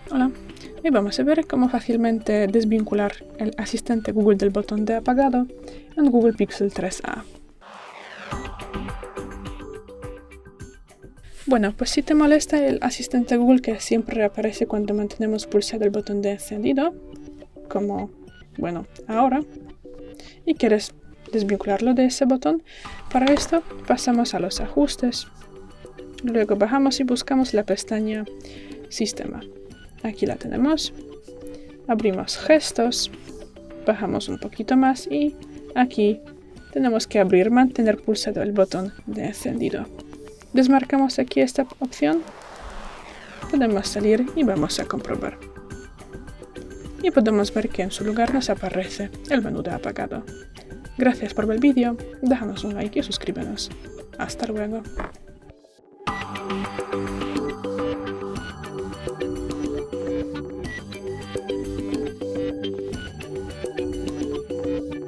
Hola, hoy vamos a ver cómo fácilmente desvincular el asistente Google del botón de apagado en Google Pixel 3a. Bueno, pues si te molesta el asistente Google que siempre aparece cuando mantenemos pulsado el botón de encendido, como, ahora, y quieres desvincularlo de ese botón, para esto pasamos a los ajustes, luego bajamos y buscamos la pestaña Sistema. Aquí la tenemos, abrimos gestos, bajamos un poquito más y aquí tenemos que mantener pulsado el botón de encendido. Desmarcamos aquí esta opción, podemos salir y vamos a comprobar. Y podemos ver que en su lugar nos aparece el menú de apagado. Gracias por ver el vídeo, déjanos un like y suscríbenos. Hasta luego.